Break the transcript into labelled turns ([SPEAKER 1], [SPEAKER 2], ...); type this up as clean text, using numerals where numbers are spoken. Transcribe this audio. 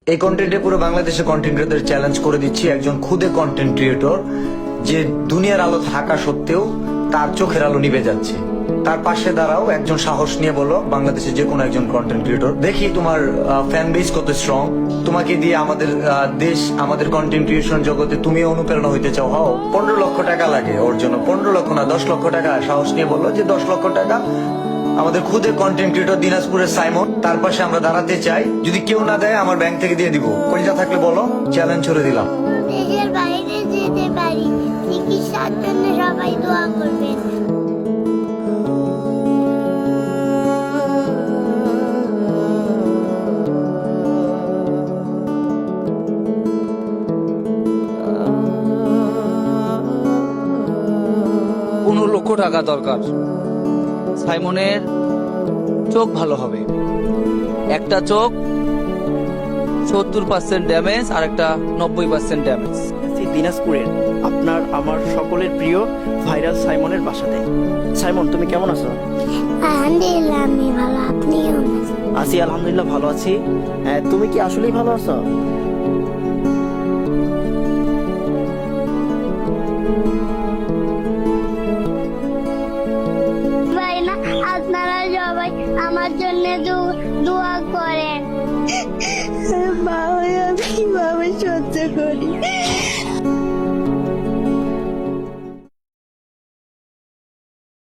[SPEAKER 1] এই কন্টেন্টে পুরো বাংলাদেশের কন্টেন্ট ক্রিয়েটরদের চ্যালেঞ্জ করে দিচ্ছি। একজন খুদে কন্টেন্ট ক্রিয়েটর যে দুনিয়ার আলো থাকা সত্ত্বেও তার চোখের আলো নিভে যাচ্ছে, তার পাশে দাঁড়াও, একজন সাহস নিয়ে বলো বাংলাদেশের যে কোনো একজন কন্টেন্ট ক্রিয়েটর, দেখি তোমার ফ্যান বেস কত স্ট্রং। তোমাকে দিয়ে আমাদের দেশ, আমাদের কন্টেন্ট ক্রিয়েশন জগতে তুমিও অনুপ্রেরণা হইতে চাও, হও। 15 লক্ষ টাকা লাগে ওর জন্য, 15 লক্ষ না 10 লক্ষ টাকা। সাহস নিয়ে বললো যে 10 লক্ষ টাকা আমাদের খুদে কন্টেন্ট ক্রিয়েটর দিনাজপুরের সাইমন, তার পাশে আমরা দাঁড়াতে চাই। যদি কেউ না দেয় আমার ব্যাংক থেকে দিয়ে দিব। কলিজা থাকলে বলো, চ্যালেঞ্জ ছড়ে দিলাম।
[SPEAKER 2] দেশের বাইরে যেতে পারি, চিকিৎসার জন্য সবাই দোয়া করবেন।
[SPEAKER 3] লক্ষ টাকা দরকার। সাইমনের চোখ ভালো হবে। একটা চোখ 70% ড্যামেজ আর একটা 90% ড্যামেজ।
[SPEAKER 4] দিনাজপুরের আপনার আমার সকলের প্রিয় ভাইরাল সাইমনের বাসাতে। সাইমন, তুমি কেমন আছো?
[SPEAKER 2] আলহামদুলিল্লাহ, আমি ভালো। আপনি কেমন আছেন?
[SPEAKER 4] আছি, আলহামদুলিল্লাহ ভালো আছি। তুমি কি আসলেই ভালো আছো?